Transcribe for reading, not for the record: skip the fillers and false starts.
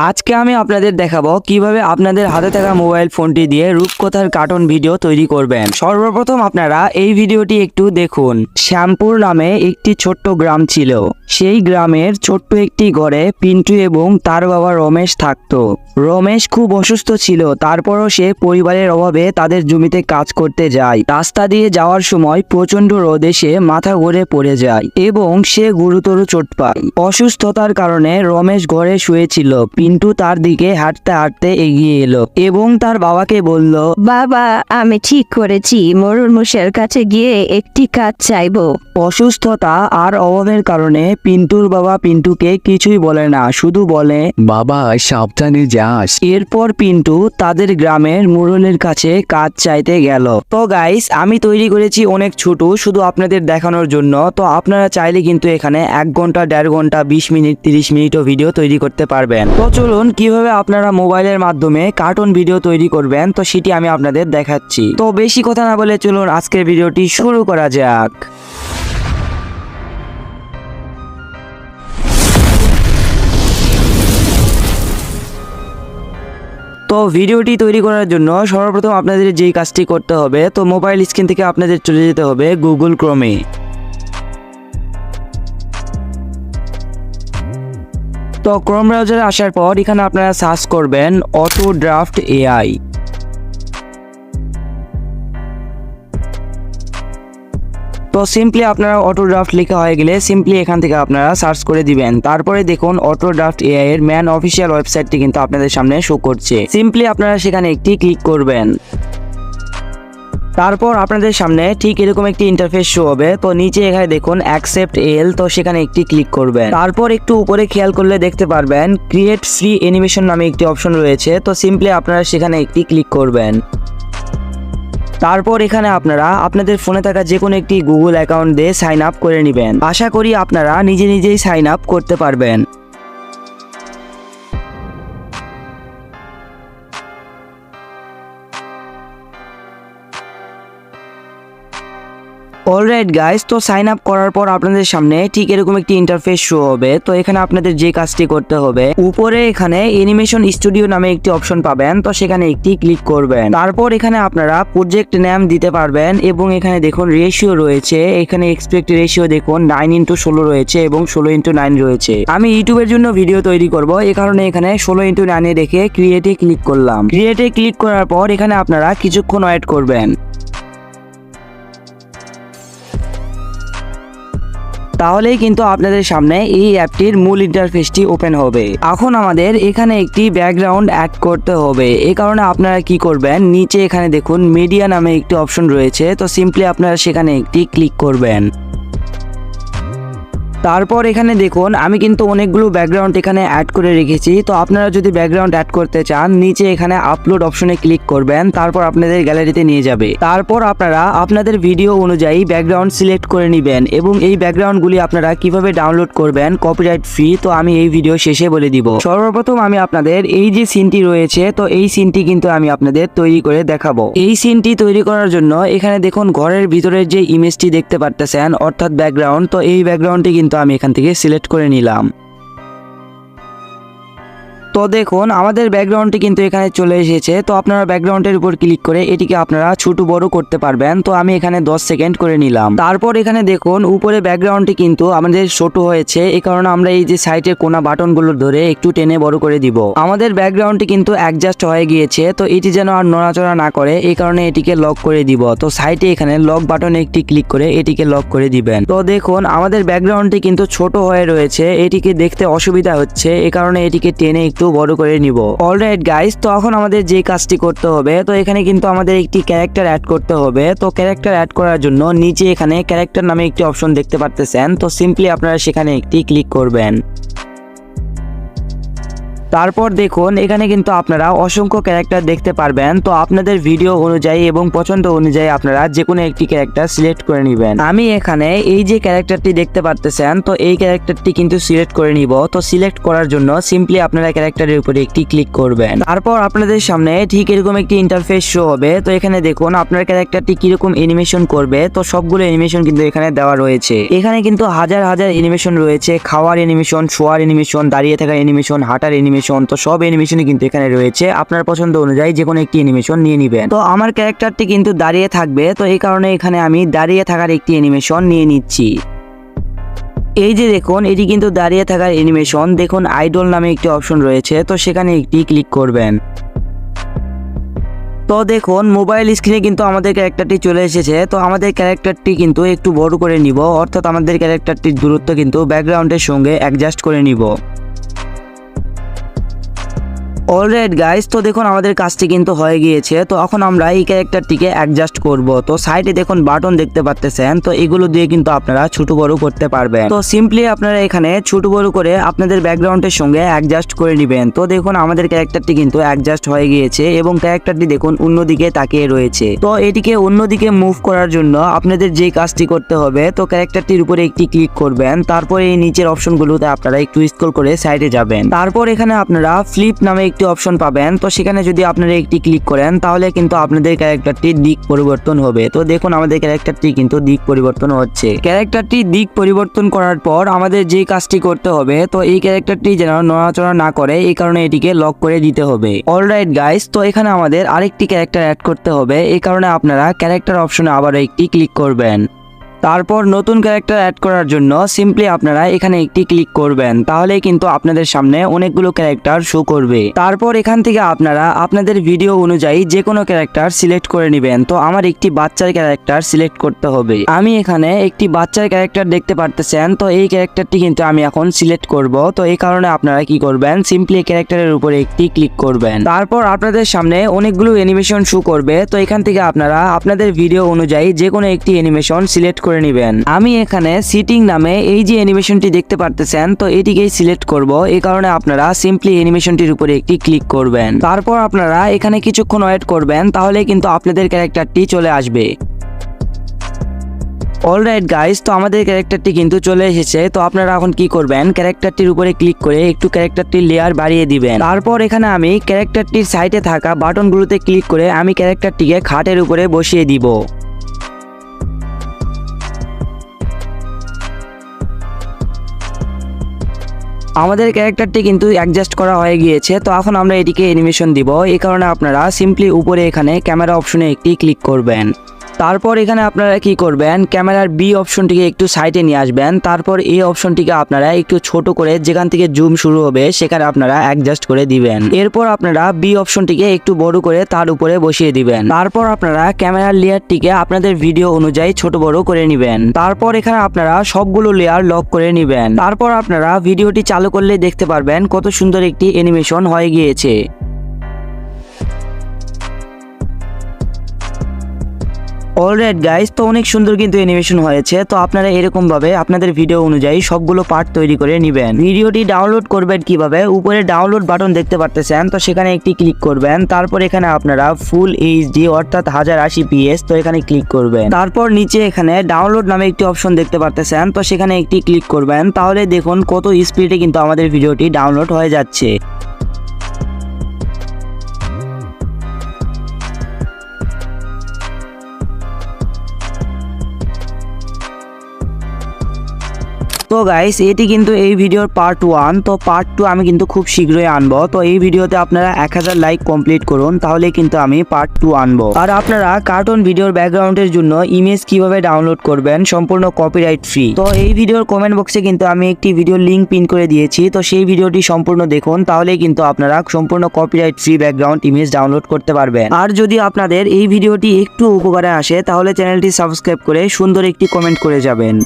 আজকে আমি আপনাদের দেখাবো কিভাবে আপনাদের হাতে থাকা মোবাইল ফোনটি দিয়ে রূপকথার কার্টুন ভিডিও তৈরি করবেন। সর্বপ্রথম আপনারা এই ভিডিওটি একটু দেখুন। শ্যামপুর নামে একটি ছোট্ট গ্রাম ছিল। সেই গ্রামের ছোট্ট একটি ঘরে পিন্টু এবং তার বাবা রমেশ থাকতো। রমেশ খুব অসুস্থ ছিল, তারপরও সে পরিবারের অভাবে তাদের জমিতে কাজ করতে যায়। রাস্তা দিয়ে যাওয়ার সময় প্রচন্ড রোদে সে মাথা ঘুরে পড়ে যায় এবং সে গুরুতর চোট পায়। অসুস্থতার কারণে রমেশ ঘরে শুয়েছিল। পিন্টু তার দিকে হাঁটতে হাঁটতে এগিয়ে এলো এবং তার বাবাকে বলল, বাবা, আমি ঠিক করেছি, মরুর মুষের কাছে গিয়ে একটি কাজ চাইবো। অসুস্থতা আর অভাবের কারণে পিন্টুর বাবা পিন্টুকে কিছুই বলে না, শুধু বলে, বাবা সাবধানে যাস। এরপর পিন্টু তাদের গ্রামের মুরলের কাছে কাজ চাইতে গেল। তো গাইস, আমি তৈরি করেছি অনেক ছোট, শুধু আপনাদের দেখানোর জন্য। তো আপনারা চাইলে কিন্তু এখানে 1 ঘন্টা, 1.5 ঘন্টা, 20 মিনিট, 30 মিনিটও ভিডিও তৈরি করতে পারবেন। তো চলুন কিভাবে আপনারা মোবাইলের মাধ্যমে কার্টুন ভিডিও তৈরি করবেন তো সেটি আমি আপনাদের দেখাচ্ছি। তো বেশি কথা না বলে চলুন আজকের ভিডিওটি শুরু করা যাক। তো ভিডিওটি তৈরি করার জন্য সর্বপ্রথম আপনাদের যেই কাজটি করতে হবে, তো মোবাইল স্ক্রিন থেকে আপনাদের চলে যেতে হবে গুগল ক্রোমে। তো ক্রোম ব্রাউজারে আসার পর এখানে আপনারা সার্চ করবেন অটো ড্রাফট এআই। তো সিম্পলি আপনারা অটো ড্রাফট লেখা হয়ে গেলে সিম্পলি এখান থেকে আপনারা সার্চ করে দিবেন। তারপরে দেখুন অটো ড্রাফট এআই এর ম্যান অফিসিয়াল ওয়েবসাইটটি কিন্তু আপনাদের সামনে শো করছে। সিম্পলি আপনারা সেখানে একটি ক্লিক করবেন। তারপর আপনাদের সামনে ঠিক এরকম একটি ইন্টারফেস শো হবে। তো নিচে এখানে দেখুন অ্যাকসেপ্ট এল, তো সেখানে একটি ক্লিক করবেন। তারপর একটু উপরে খেয়াল করলে দেখতে পারবেন ক্রিয়েট ফ্রি অ্যানিমেশন নামে একটি অপশন রয়েছে। তো সিম্পলি আপনারা সেখানে একটি ক্লিক করবেন। তারপর এখানে আপনারা আপনাদের ফোনে থাকা যে কোনো একটি গুগল অ্যাকাউন্ট দিয়ে সাইন আপ করে নেবেন। আশা করি আপনারা নিজে নিজেই সাইন আপ করতে পারবেন। অলরাইট গাইস, তো সাইন আপ করার পর আপনাদের সামনে ঠিক এরকম একটি ইন্টারফেস শো হবে। তো এখানে আপনাদের যে কাজটি করতে হবে, উপরে এখানে অ্যানিমেশন স্টুডিও নামে একটি অপশন পাবেন। তো সেখানে একটি ক্লিক করবেন। তারপর এখানে আপনারা প্রজেক্ট নাম দিতে পারবেন এবং এখানে দেখুন রেশিও রয়েছে। এখানে এক্সপেক্ট রেশিও দেখুন 9:16 রয়েছে এবং 16:9 রয়েছে। আমি ইউটিউবের জন্য ভিডিও তৈরি করব, এই কারণে এখানে 16:9 রেখে ক্রিয়েটে ক্লিক করলাম। ক্রিয়েটে ক্লিক করার পর এখানে আপনারা কিছুক্ষণ ওয়েট করবেন। তাহলেই কিন্তু আপনাদের সামনে এই অ্যাপটির মূল ইন্টারফেসটি ওপেন হবে। এখন আমাদের এখানে একটি ব্যাকগ্রাউন্ড অ্যাড করতে হবে। এই কারণে আপনারা কি করবেন, নিচে এখানে দেখুন মিডিয়া নামে একটি অপশন রয়েছে। তো সিম্পলি আপনারা সেখানে একটি ক্লিক করবেন। তারপর এখানে দেখুন আমি কিন্তু অনেকগুলো ব্যাকগ্রাউন্ড এখানে অ্যাড করে রেখেছি। তো আপনারা যদি ব্যাকগ্রাউন্ড অ্যাড করতে চান, নিচে এখানে আপলোড অপশনে ক্লিক করবেন। তারপর আপনাদের গ্যালারিতে নিয়ে যাবে। তারপর আপনারা আপনাদের ভিডিও অনুযায়ী ব্যাকগ্রাউন্ড সিলেক্ট করে নেবেন এবং এই ব্যাকগ্রাউন্ডগুলি আপনারা কিভাবে ডাউনলোড করবেন কপিরাইট ফ্রি, তো আমি এই ভিডিও শেষে বলে দিব। সর্বপ্রথম আমি আপনাদের এই যে সিনটি রয়েছে, তো এই সিনটি কিন্তু আমি আপনাদের তৈরি করে দেখাবো। এই সিনটি তৈরি করার জন্য এখানে দেখুন ঘরের ভিতরের যে ইমেজটি দেখতে পারতেছেন অর্থাৎ ব্যাকগ্রাউন্ড, তো এই ব্যাকগ্রাউন্ডটি কিন্তু আমি এখান থেকে সিলেক্ট করে নিলাম। তো দেখুন আমাদের ব্যাকগ্রাউন্ডটি কিন্তু এখানে চলে এসেছে। তো আপনারা ব্যাকগ্রাউন্ডের উপর ক্লিক করে এটিকে আপনারা ছোট বড় করতে পারবেন। তো আমি এখানে 10 সেকেন্ড করে নিলাম। তারপর এখানে দেখুন উপরে ব্যাকগ্রাউন্ডটি কিন্তু আমাদের ছোট হয়েছে, এই কারণে আমরা এই যে সাইডের কোনা বাটনগুলো ধরে একটু টেনে বড় করে দিব। আমাদের ব্যাকগ্রাউন্ডটি কিন্তু অ্যাডজাস্ট হয়ে গিয়েছে। তো এটি যেন আর নড়াচড়া না করে, এই কারণে এটিকে লক করে দিব। তো সাইডে এখানে লক বাটনে একটি ক্লিক করে এটিকে লক করে দিবেন। তো দেখুন আমাদের ব্যাকগ্রাউন্ডটি কিন্তু ছোট হয়ে রয়েছে, এটিকে দেখতে অসুবিধা হচ্ছে, এই কারণে এটিকে টেনে একটু বড় করে নিব। অলরাইট গাইস, তো এখন আমাদের যে কাজটি করতে হবে, তো এখানে কিন্তু আমাদের একটি ক্যারেক্টার অ্যাড করতে হবে। তো ক্যারেক্টার অ্যাড করার জন্য নিচে এখানে ক্যারেক্টার নামে একটি অপশন দেখতে পারতেছেন। তো সিম্পলি আপনারা সেখানে একটি ক্লিক করবেন। তারপর দেখুন এখানে কিন্তু আপনারা অসংখ্য ক্যারেক্টার দেখতে পারবেন। তো আপনাদের ভিডিও অনুযায়ী এবং পছন্দ অনুযায়ী আপনারা যে কোনো একটি ক্যারেক্টার সিলেক্ট করে নেবেন। আমি এখানে এই যে ক্যারেক্টারটি দেখতে পারতেছেন, তো এই ক্যারেক্টারটি কিন্তু সিলেক্ট করে নিব। তো সিলেক্ট করার জন্য সিম্পলি আপনারা ক্যারেক্টারের উপরে একটি ক্লিক করবেন। তারপর আপনাদের সামনে ঠিক এরকম একটি ইন্টারফেস শো হবে। তো এখানে দেখুন আপনার ক্যারেক্টারটি কিরকম অ্যানিমেশন করবে। তো সবগুলো অ্যানিমেশন কিন্তু এখানে দেওয়া রয়েছে। এখানে কিন্তু হাজার হাজার অ্যানিমেশন রয়েছে, খাওয়ার অ্যানিমেশন, শোয়ার অ্যানিমেশন, দাঁড়িয়ে থাকার অ্যানিমেশন, হাঁটার অ্যানিমেশন, অ্যানিমেশন, তো সব অ্যানিমেশনই কিন্তু এখানে রয়েছে। আপনার পছন্দ অনুযায়ী যে কোনো একটি অ্যানিমেশন নিয়ে নেবেন। তো আমার ক্যারেক্টারটি কিন্তু দাঁড়িয়ে থাকবে, তো এই কারণে এখানে আমি দাঁড়িয়ে থাকার একটি অ্যানিমেশন নিয়ে নিচ্ছি। এই যে দেখুন, এটি কিন্তু দাঁড়িয়ে থাকার অ্যানিমেশন। দেখুন আইডল নামে একটি অপশন রয়েছে, তো সেখানে একটি ক্লিক করবেন। তো দেখুন মোবাইল স্ক্রিনে কিন্তু আমাদের ক্যারেক্টারটি চলে এসেছে। তো আমাদের ক্যারেক্টারটি কিন্তু একটু বড় করে নিব, অর্থাৎ আমাদের ক্যারেক্টারটির দূরত্ব কিন্তু ব্যাকগ্রাউন্ডের সঙ্গে অ্যাডজাস্ট করে নিব। অলরাইট গাইস, তো দেখুন আমাদের কাজটি কিন্তু হয়ে গিয়েছে। তো এখন আমরা এই ক্যারেক্টারটিকে অ্যাডজাস্ট করব। তো সাইডে দেখুন বাটন দেখতে পাচ্ছেন, তো এগুলো দিয়ে কিন্তু আপনারা ছোট বড় করতে পারবেন। তো সিম্পলি আপনারা এখানে ছোট বড় করে আপনাদের ব্যাকগ্রাউন্ডের সঙ্গে অ্যাডজাস্ট করে নেবেন। তো দেখুন আমাদের ক্যারেক্টারটি কিন্তু অ্যাডজাস্ট হয়ে গিয়েছে এবং ক্যারেক্টারটি দেখুন অন্যদিকে তাকিয়ে রয়েছে। তো এটিকে অন্যদিকে মুভ করার জন্য আপনাদের যে কাজটি করতে হবে, তো ক্যারেক্টারটির উপরে একটি ক্লিক করবেন। তারপর এই নিচের অপশনগুলোতে আপনারা একটু স্ক্রল করে সাইডে যাবেন। তারপর এখানে আপনারা ফ্লিপ নামে একটি অপশন পাবেন। তো সেখানে যদি আপনারা একটি ক্লিক করেন তাহলে কিন্তু আপনাদের ক্যারেক্টারটির দিক পরিবর্তন হবে। তো দেখুন আমাদের ক্যারেক্টারটি কিন্তু দিক পরিবর্তন হচ্ছে। ক্যারেক্টারটি দিক পরিবর্তন করার পর আমাদের যে কাজটি করতে হবে, তো এই ক্যারেক্টারটি যেন নড়াচড়া না করে, এই কারণে এটিকে লক করে দিতে হবে। অলরাইট গাইস, তো এখানে আমাদের আরেকটি ক্যারেক্টার অ্যাড করতে হবে। এই কারণে আপনারা ক্যারেক্টার অপশনে আবার একটি ক্লিক করবেন। তারপর নতুন ক্যারেক্টার অ্যাড করার জন্য সিম্পলি আপনারা এখানে একটি ক্লিক করবেন। তাহলে কিন্তু আপনাদের সামনে অনেকগুলো ক্যারেক্টার শো করবে। তারপর এখান থেকে আপনারা আপনাদের ভিডিও অনুযায়ী যে কোনো ক্যারেক্টার সিলেক্ট করে নেবেন। তো আমার একটি বাচ্চার ক্যারেক্টার সিলেক্ট করতে হবে। আমি এখানে একটি বাচ্চার ক্যারেক্টার দেখতে পারতেছেন। তো এই ক্যারেক্টারটি কিন্তু আমি এখন সিলেক্ট করব। তো এই কারণে আপনারা কি করবেন, সিম্পলি ক্যারেক্টারের উপরে একটি ক্লিক করবেন। তারপর আপনাদের সামনে অনেকগুলো অ্যানিমেশন শো করবে। তো এখান থেকে আপনারা আপনাদের ভিডিও অনুযায়ী যে কোনো একটি অ্যানিমেশন সিলেক্ট করে নেবেন। আমি এখানে সিটিং নামে এই যে অ্যানিমেশনটি দেখতে পারতেছেন, তো এটিকেই সিলেক্ট করব। এই কারণে আপনারা সিম্পলি অ্যানিমেশনটির উপরে একটি ক্লিক করবেন। তারপর আপনারা এখানে কিছুক্ষণ ওয়েট করবেন, তাহলে কিন্তু আপনাদের ক্যারেক্টারটি চলে আসবে। অলরাইট গাইস, তো আমাদের ক্যারেক্টারটি কিন্তু চলে এসেছে। তো আপনারা এখন কি করবেন, ক্যারেক্টারটির উপরে ক্লিক করে একটু ক্যারেক্টারটির লেয়ার বাড়িয়ে দিবেন। তারপর এখানে আমি ক্যারেক্টারটির সাইডে থাকা বাটনগুলোতে ক্লিক করে আমি ক্যারেক্টারটিকে খাটের উপরে বসিয়ে দিব। আমাদের ক্যারেক্টারটি কিন্তু অ্যাডজাস্ট করা হয়ে গিয়েছে। তো এখন আমরা এটিকে অ্যানিমেশন দিব। এই কারণে আপনারা সিম্পলি উপরে এখানে ক্যামেরা অপশনে একটি ক্লিক করবেন। তারপর এখানে আপনারা কি করবেন, ক্যামেরার বি অপশনটিকে একটু সাইডে নিয়ে আসবেন। তারপর এই অপশনটিকে আপনারা একটু ছোট করে যেখান থেকে জুম শুরু হবে সেখানে আপনারা অ্যাডজাস্ট করে দিবেন। এরপর আপনারা বি অপশনটিকে একটু বড় করে তার উপরে বসিয়ে দিবেন। তারপর আপনারা ক্যামেরার লেয়ারটিকে আপনাদের ভিডিও অনুযায়ী ছোট বড় করে নেবেন। তারপর এখানে আপনারা সবগুলো লেয়ার লক করে নেবেন। তারপর আপনারা ভিডিওটি চালু করলে দেখতে পারবেন কত সুন্দর একটি অ্যানিমেশন হয়ে গিয়েছে। অলরাইট গাইস, তো অনেক সুন্দর কিন্তু অ্যানিমেশন হয়েছে। তো আপনারা এরকম ভাবে আপনাদের ভিডিও অনুযায়ী সবগুলো পার্ট তৈরি করে নেবেন। ভিডিওটি ডাউনলোড করবেন কিভাবে, উপরে ডাউনলোড বাটন দেখতে পারতেছেন, তো সেখানে একটি ক্লিক করবেন। তারপর এখানে আপনারা ফুল এইচডি অর্থাৎ 1080p, তো এখানে ক্লিক করবেন। তারপর নিচে এখানে ডাউনলোড নামে একটি অপশন দেখতে পারতেছেন, তো সেখানে একটি ক্লিক করবেন। তাহলে দেখুন কত স্পিডে কিন্তু আমাদের ভিডিওটি ডাউনলোড হয়ে যাচ্ছে। তো গাইস, এটি কিন্তু এই ভিডিওর পার্ট 1। তো পার্ট 2 আমি কিন্তু খুব শীঘ্রই আনবো। তো এই ভিডিওতে আপনারা 1000 লাইক কমপ্লিট করুন, তাহলে কিন্তু আমি পার্ট 2 আনবো। আর আপনারা কার্টুন ভিডিওর ব্যাকগ্রাউন্ডের জন্য ইমেজ কিভাবে ডাউনলোড করবেন সম্পূর্ণ কপিরাইট ফ্রি। তো এই ভিডিওর কমেন্ট বক্সে কিন্তু আমি একটি ভিডিওর লিংক পিন করে দিয়েছি। তো সেই ভিডিওটি সম্পূর্ণ দেখুন, তাহলে কিন্তু আপনারা সম্পূর্ণ copyright free background image download করতে পারবেন। আর যদি আপনাদের এই ভিডিওটি একটু উপকারে আসে তাহলে চ্যানেলটি সাবস্ক্রাইব করে সুন্দর একটি কমেন্ট করে যাবেন।